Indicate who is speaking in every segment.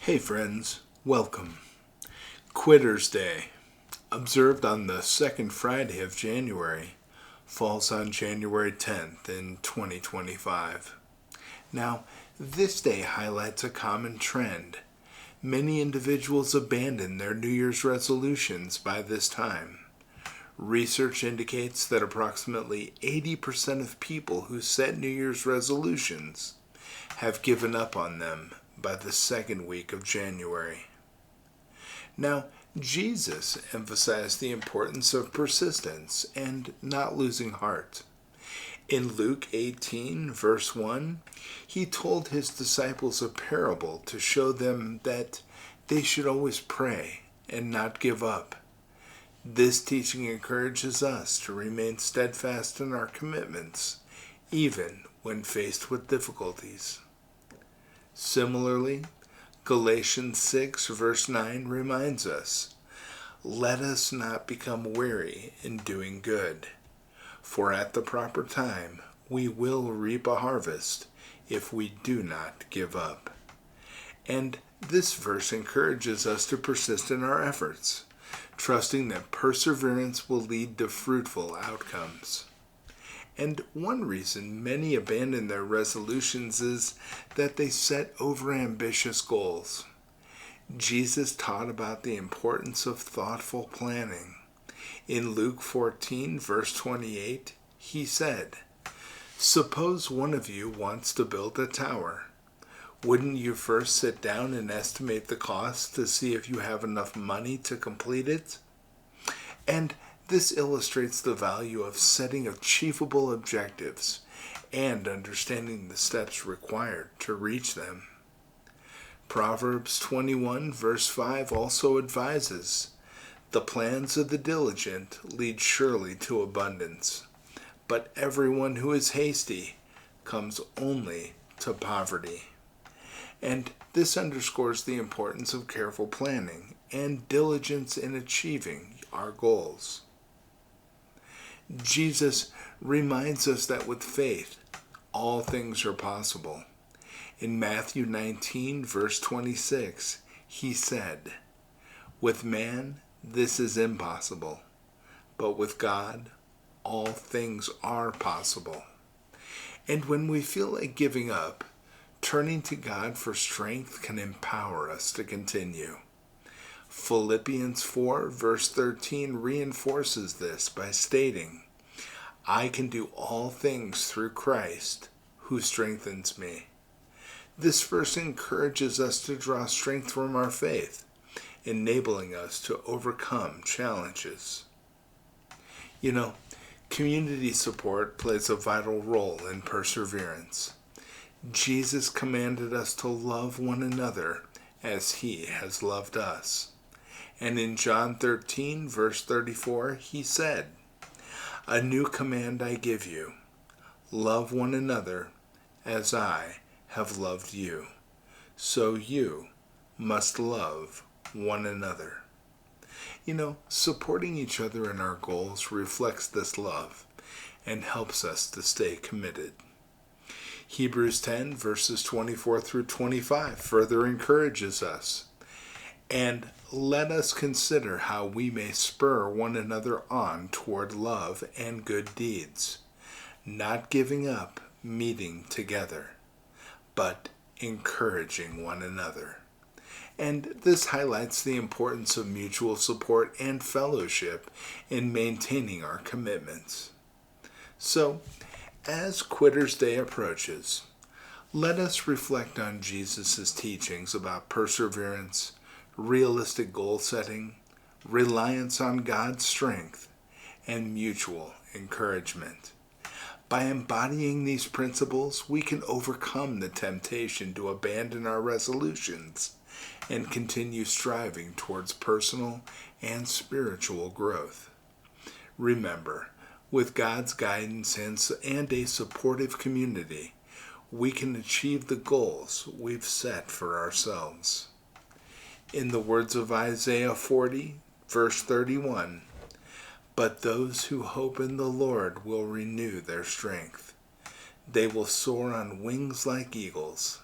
Speaker 1: Hey friends, welcome. Quitter's Day, observed on the second Friday of January, falls on January 10th in 2025. Now, this day highlights a common trend. Many individuals abandon their New Year's resolutions by this time. Research indicates that approximately 80% of people who set New Year's resolutions have given up on them by the second week of January. Now, Jesus emphasized the importance of persistence and not losing heart. In Luke 18, verse 1, he told his disciples a parable to show them that they should always pray and not give up. This teaching encourages us to remain steadfast in our commitments, even when faced with difficulties. Similarly, Galatians 6 verse 9 reminds us, "Let us not become weary in doing good, for at the proper time we will reap a harvest if we do not give up." And this verse encourages us to persist in our efforts, trusting that perseverance will lead to fruitful outcomes. And one reason many abandon their resolutions is that they set overambitious goals. Jesus taught about the importance of thoughtful planning. In Luke 14, verse 28, he said, "Suppose one of you wants to build a tower. Wouldn't you first sit down and estimate the cost to see if you have enough money to complete it?" And this illustrates the value of setting achievable objectives and understanding the steps required to reach them. Proverbs 21 verse 5 also advises, "The plans of the diligent lead surely to abundance, but everyone who is hasty comes only to poverty." And this underscores the importance of careful planning and diligence in achieving our goals. Jesus reminds us that with faith, all things are possible. In Matthew 19, verse 26, he said, "With man, this is impossible, but with God, all things are possible." And when we feel like giving up, turning to God for strength can empower us to continue. Philippians 4 verse 13 reinforces this by stating, "I can do all things through Christ who strengthens me." This verse encourages us to draw strength from our faith, enabling us to overcome challenges. Community support plays a vital role in perseverance. Jesus commanded us to love one another as he has loved us. And in John 13, verse 34, he said, "A new command I give you, love one another as I have loved you. So you must love one another." Supporting each other in our goals reflects this love and helps us to stay committed. Hebrews 10, verses 24 through 25 further encourages us, "And let us consider how we may spur one another on toward love and good deeds, not giving up meeting together, but encouraging one another." And this highlights the importance of mutual support and fellowship in maintaining our commitments. So, as Quitter's Day approaches, let us reflect on Jesus' teachings about perseverance, realistic goal setting, reliance on God's strength, and mutual encouragement. By embodying these principles, we can overcome the temptation to abandon our resolutions and continue striving towards personal and spiritual growth. Remember, with God's guidance and a supportive community, we can achieve the goals we've set for ourselves. In the words of Isaiah 40, verse 31, "But those who hope in the Lord will renew their strength. They will soar on wings like eagles.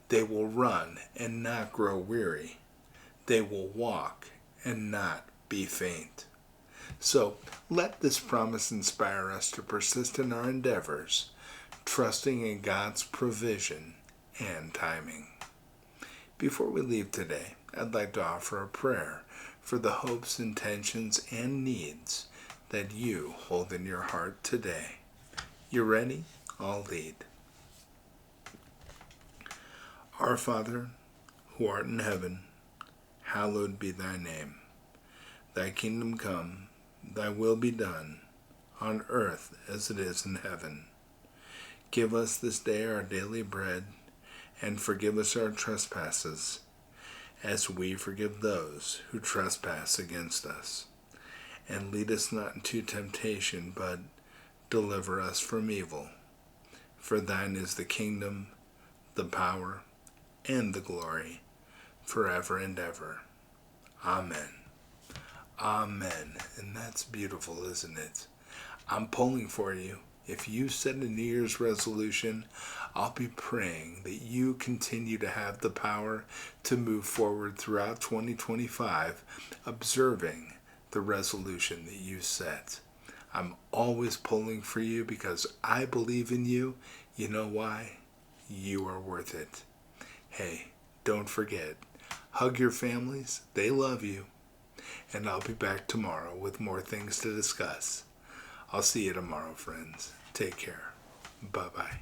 Speaker 1: They will run and not grow weary. They will walk and not be faint. So let this promise inspire us to persist in our endeavors, trusting in God's provision and timing. Before we leave today, I'd like to offer a prayer for the hopes, intentions, and needs that you hold in your heart today. You ready? I'll lead. Our Father, who art in heaven, hallowed be thy name. Thy kingdom come, thy will be done, on earth as it is in heaven. Give us this day our daily bread, and forgive us our trespasses, as we forgive those who trespass against us. And lead us not into temptation, but deliver us from evil. For thine is the kingdom, the power, and the glory, forever and ever. Amen. Amen. And that's beautiful, isn't it? I'm pulling for you. If you set a New Year's resolution, I'll be praying that you continue to have the power to move forward throughout 2025, observing the resolution that you set. I'm always pulling for you because I believe in you. You know why? You are worth it. Hey, don't forget, hug your families. They love you. And I'll be back tomorrow with more things to discuss. I'll see you tomorrow, friends. Take care. Bye-bye.